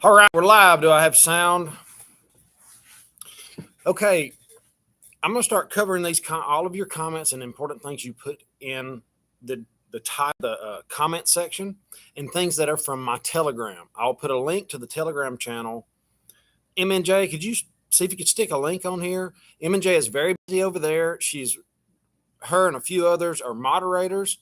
All right, we're live. Do I have sound? Okay, I'm going to start covering these all of your comments and important things you put in the comment section and things that are from my Telegram. I'll put a link to the Telegram channel. MNJ, could you see if you could stick a link on here? MNJ is very busy over there. Her and a few others are moderators.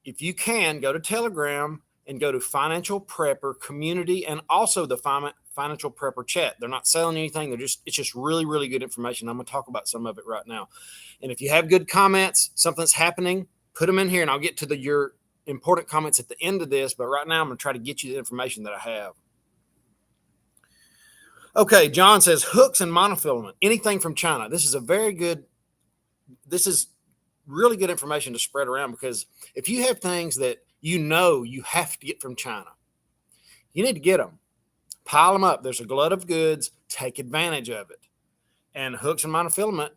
If you can, go to Telegram and go to Financial Prepper Community and also the Financial Prepper Chat. They're not selling anything. It's just really, really good information. I'm going to talk about some of it right now. And if you have good comments, something's happening, put them in here and I'll get to your important comments at the end of this. But right now I'm going to try to get you the information that I have. Okay, John says hooks and monofilament, anything from China. This is really good information to spread around, because if you have things that you have to get from China, you need to get them. Pile them up. There's a glut of goods. Take advantage of it. And hooks and monofilament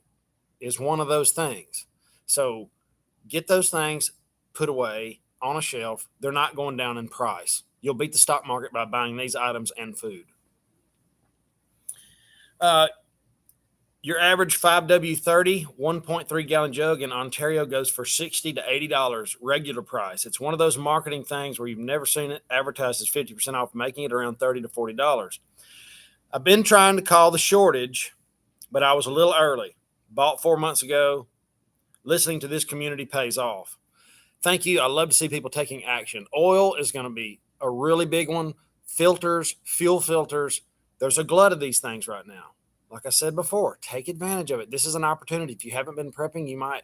is one of those things. So get those things put away on a shelf. They're not going down in price. You'll beat the stock market by buying these items and food. Your average 5W30 1.3 gallon jug in Ontario goes for $60 to $80 regular price. It's one of those marketing things where you've never seen it advertised as 50% off, making it around $30 to $40. I've been trying to call the shortage, but I was a little early. Bought 4 months ago. Listening to this community pays off. Thank you. I love to see people taking action. Oil is going to be a really big one. Filters, fuel filters. There's a glut of these things right now. Like I said before, take advantage of it. This is an opportunity. If you haven't been prepping, you might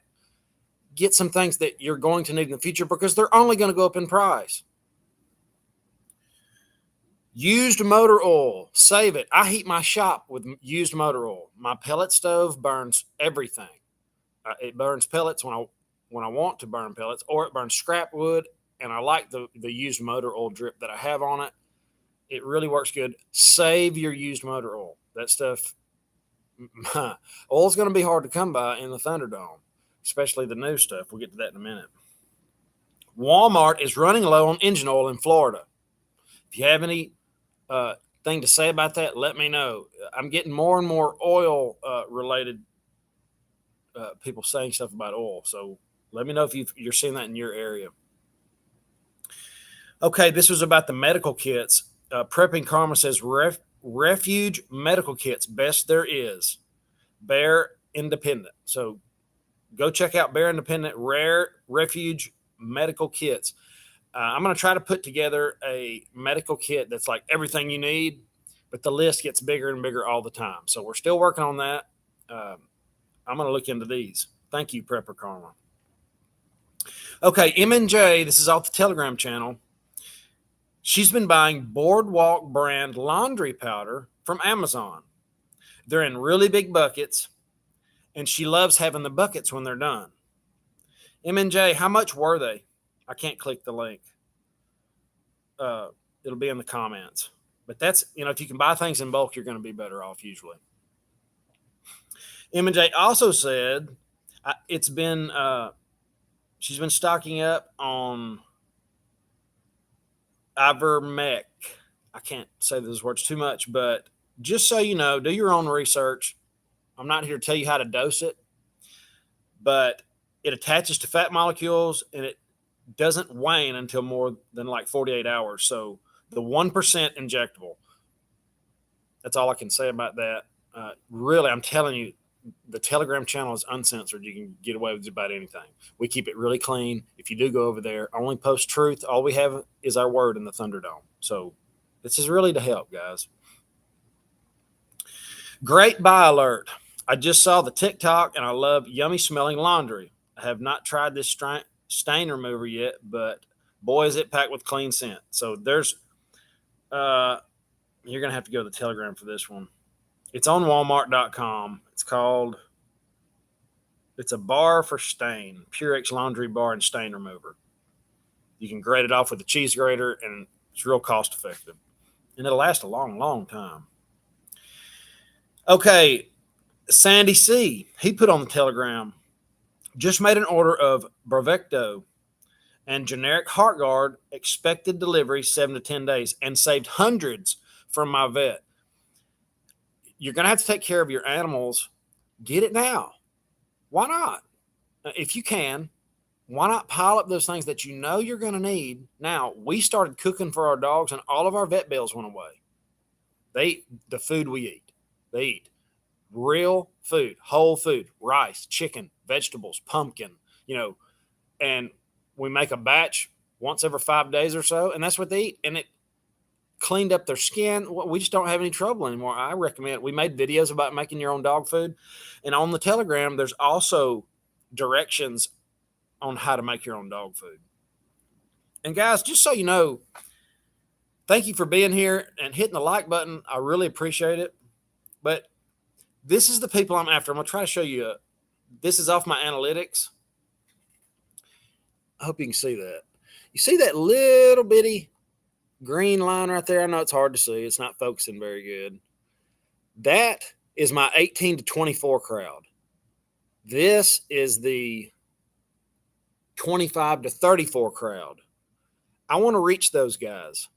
get some things that you're going to need in the future because they're only going to go up in price. Used motor oil, save it. I heat my shop with used motor oil. My pellet stove burns everything. It burns pellets when I want to burn pellets, or it burns scrap wood, and I like the used motor oil drip that I have on it. It really works good. Save your used motor oil. That stuff, oil's going to be hard to come by in the Thunderdome, especially the new stuff. We'll get to that in a minute. Walmart is running low on engine oil in Florida. If you have any thing to say about that, let me know. I'm getting more and more oil related people saying stuff about oil. So let me know if you're seeing that in your area. Okay, this was about the medical kits. Prepping Karma says Refuge medical kits, best there is. Bear Independent. So go check out Bear Independent Refuge medical kits. I'm going to try to put together a medical kit that's like everything you need, but the list gets bigger and bigger all the time. So we're still working on that. I'm going to look into these. Thank you, Prepper Karma. Okay, M&J, this is off the Telegram channel. She's been buying Boardwalk brand laundry powder from Amazon. They're in really big buckets, and she loves having the buckets when they're done. M&J, how much were they? I can't click the link. It'll be in the comments. But that's, if you can buy things in bulk, you're going to be better off usually. M&J also said she's been stocking up on Ivermectin. I can't say those words too much, but just so you know, do your own research. I'm not here to tell you how to dose it, but it attaches to fat molecules and it doesn't wane until more than like 48 hours. So the 1% injectable. That's all I can say about that. Really, I'm telling you, the Telegram channel is uncensored. You can get away with just about anything. We keep it really clean. If you do go over there, only post truth. All we have is our word in the Thunderdome. So this is really to help, guys. Great buy alert. I just saw the TikTok and I love yummy smelling laundry. I have not tried this stain remover yet, but boy, is it packed with clean scent. So there's, you're going to have to go to the Telegram for this one. It's on Walmart.com. It's a bar for stain, Purex laundry bar and stain remover. You can grate it off with a cheese grater, and it's real cost effective. And it'll last a long, long time. Okay, Sandy C., he put on the Telegram, just made an order of Bravecto and generic HeartGuard, expected delivery 7 to 10 days, and saved hundreds from my vet. You're going to have to take care of your animals. Get it now. Why not? If you can, why not pile up those things that you know you're going to need? Now, we started cooking for our dogs, and all of our vet bills went away. They eat the food we eat. They eat real food, whole food, rice, chicken, vegetables, pumpkin, and we make a batch once every 5 days or so, and that's what they eat. And it cleaned up their skin. We just don't have any trouble anymore. I recommend, we made videos about making your own dog food. And on the Telegram, there's also directions on how to make your own dog food. And guys, just so you know, thank you for being here and hitting the like button. I really appreciate it. But this is the people I'm after. I'm going to try to show you. This is off my analytics. I hope you can see that. You see that little bitty green line right there? I know it's hard to see. It's not focusing very good. That is my 18 to 24 crowd. This is the 25 to 34 crowd. I want to reach those guys.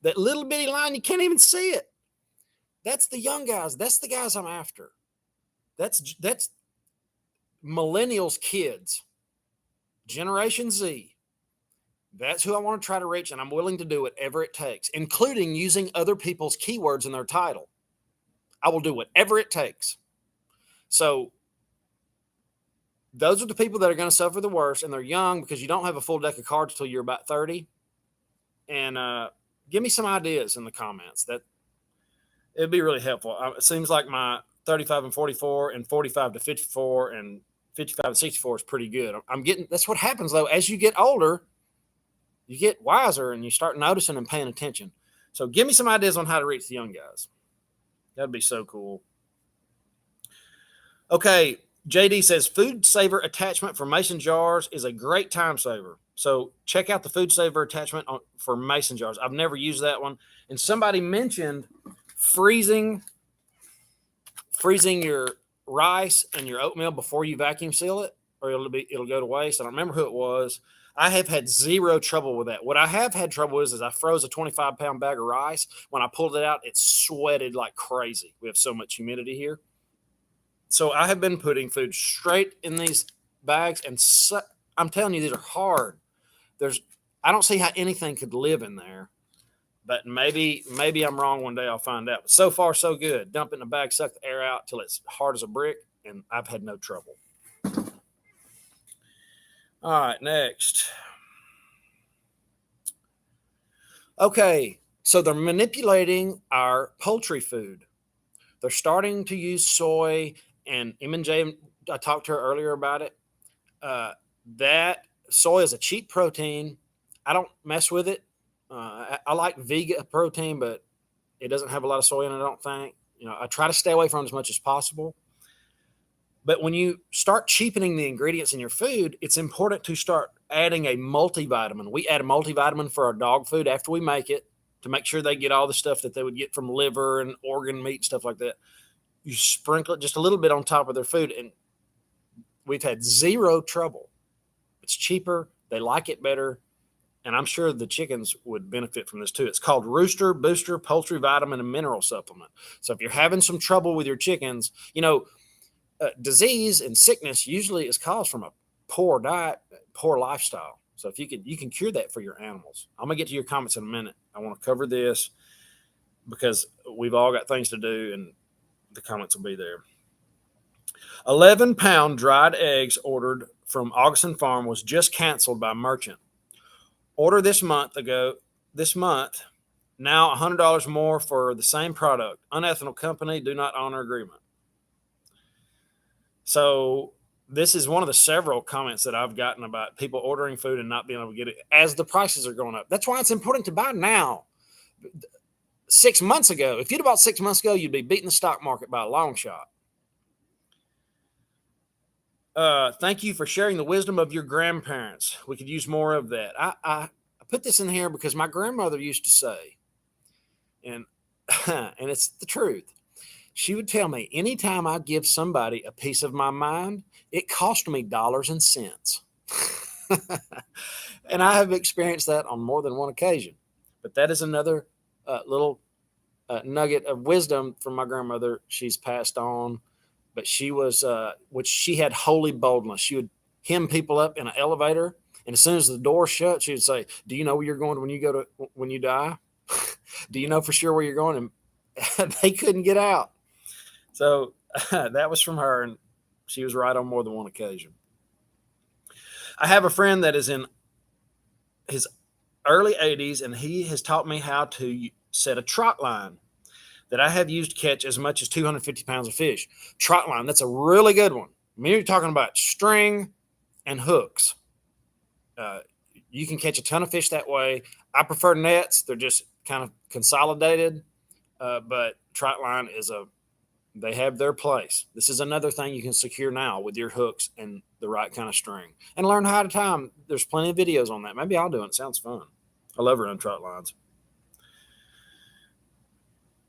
That little bitty line, you can't even see it. That's the young guys. That's the guys I'm after. That's millennials, kids, Generation Z. That's who I want to try to reach, and I'm willing to do whatever it takes, including using other people's keywords in their title. I will do whatever it takes. So those are the people that are going to suffer the worst, and they're young because you don't have a full deck of cards until you're about 30. And give me some ideas in the comments. That it'd be really helpful. It seems like my 35 and 44 and 45 to 54 and 55 and 64 is pretty good. That's what happens though. As you get older, you get wiser and you start noticing and paying attention. So give me some ideas on how to reach the young guys. That'd be so cool. Okay. JD says food saver attachment for mason jars is a great time saver. So check out the food saver attachment for mason jars. I've never used that one. And somebody mentioned freezing your rice and your oatmeal before you vacuum seal it, or it'll go to waste. I don't remember who it was. I have had zero trouble with that. What I have had trouble is I froze a 25-pound bag of rice. When I pulled it out, it sweated like crazy. We have so much humidity here. So I have been putting food straight in these bags, and I'm telling you, these are hard. I don't see how anything could live in there, but maybe I'm wrong. One day I'll find out. But so far, so good. Dump it in the bag, suck the air out till it's hard as a brick, and I've had no trouble. All right, next. Okay, so they're manipulating our poultry food. They're starting to use soy, and M&J, I talked to her earlier about it. That soy is a cheap protein. I don't mess with it. I like vegan protein, but it doesn't have a lot of soy in it, I don't think. I try to stay away from it as much as possible. But when you start cheapening the ingredients in your food, it's important to start adding a multivitamin. We add a multivitamin for our dog food after we make it to make sure they get all the stuff that they would get from liver and organ meat, stuff like that. You sprinkle it just a little bit on top of their food, and we've had zero trouble. It's cheaper. They like it better. And I'm sure the chickens would benefit from this too. It's called Rooster Booster Poultry Vitamin and Mineral Supplement. So if you're having some trouble with your chickens, disease and sickness usually is caused from a poor diet, poor lifestyle. So if you can cure that for your animals. I'm gonna get to your comments in a minute. I want to cover this because we've all got things to do, and the comments will be there. 11-pound dried eggs ordered from Augustin Farm was just canceled by merchant. Order this month, now $100 more for the same product. Unethical company, do not honor agreement. So this is one of the several comments that I've gotten about people ordering food and not being able to get it as the prices are going up. That's why it's important to buy now. 6 months ago, if you'd bought 6 months ago, you'd be beating the stock market by a long shot. Thank you for sharing the wisdom of your grandparents. We could use more of that. I put this in here because my grandmother used to say, and it's the truth. She would tell me, anytime I give somebody a piece of my mind, it cost me dollars and cents. And I have experienced that on more than one occasion. But that is another little nugget of wisdom from my grandmother. She's passed on, but she was, which she had holy boldness. She would hem people up in an elevator, and as soon as the door shut, she would say, "Do you know where you're going when you die? Do you know for sure where you're going?" And they couldn't get out. So that was from her, and she was right on more than one occasion. I have a friend that is in his early 80s, and he has taught me how to set a trot line that I have used to catch as much as 250 pounds of fish. Trot line, that's a really good one. I mean, you're talking about string and hooks. You can catch a ton of fish that way. I prefer nets. They're just kind of consolidated, but trot line they have their place. This is another thing you can secure now with your hooks and the right kind of string, and learn how to tie them. There's plenty of videos on that. Maybe I'll do it. It sounds fun. I love running trot lines.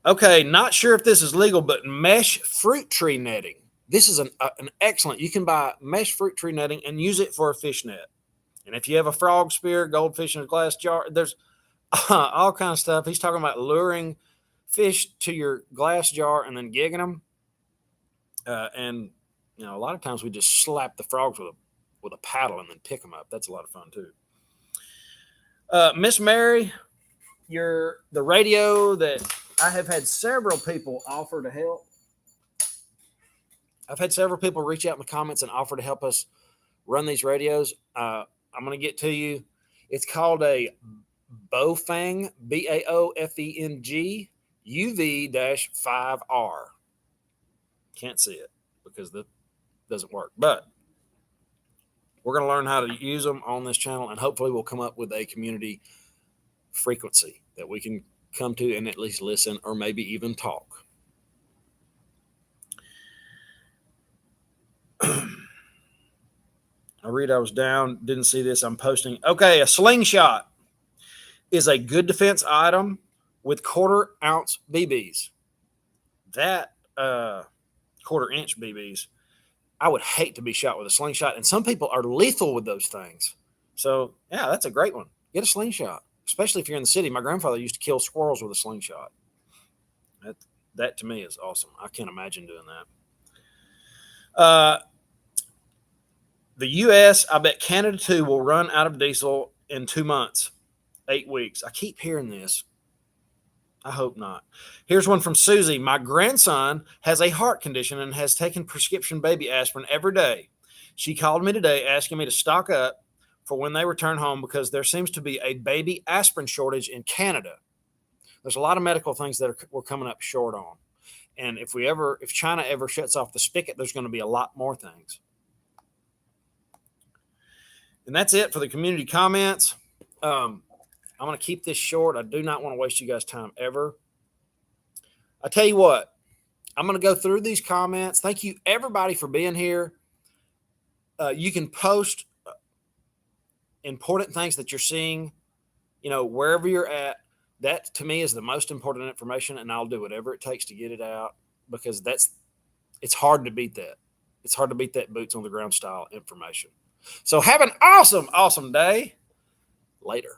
Okay, not sure if this is legal, but mesh fruit tree netting. This is an excellent. You can buy mesh fruit tree netting and use it for a fish net. And if you have a frog spear, goldfish in a glass jar, there's all kind of stuff. He's talking about luring fish to your glass jar and then gigging them. And a lot of times we just slap the frogs with a paddle and then pick them up. That's a lot of fun too. Miss Mary, the radio that I have had several people offer to help. I've had several people reach out in the comments and offer to help us run these radios. I'm going to get to you. It's called a Baofeng, Baofeng UV-5R. Can't see it because that doesn't work, but we're going to learn how to use them on this channel, and hopefully we'll come up with a community frequency that we can come to and at least listen or maybe even talk. I was down, didn't see this. I'm posting. Okay, a slingshot is a good defense item with 1/4 ounce BBs. That 1/4 inch BBs, I would hate to be shot with a slingshot, and some people are lethal with those things. So yeah, that's a great one. Get a slingshot, especially if you're in the city. My grandfather used to kill squirrels with a slingshot. That to me is awesome. I can't imagine doing that. The U.S., I bet Canada too, will run out of diesel in 2 months, 8 weeks. I keep hearing this. I hope not. Here's one from Susie. My grandson has a heart condition and has taken prescription baby aspirin every day. She called me today asking me to stock up for when they return home because there seems to be a baby aspirin shortage in Canada. There's a lot of medical things that we're coming up short on. And if China ever shuts off the spigot, there's going to be a lot more things. And that's it for the community comments. I'm going to keep this short. I do not want to waste you guys' time ever. I tell you what, I'm going to go through these comments. Thank you, everybody, for being here. You can post important things that you're seeing, wherever you're at. That, to me, is the most important information, and I'll do whatever it takes to get it out because it's hard to beat that. It's hard to beat that boots on the ground style information. So have an awesome, awesome day. Later.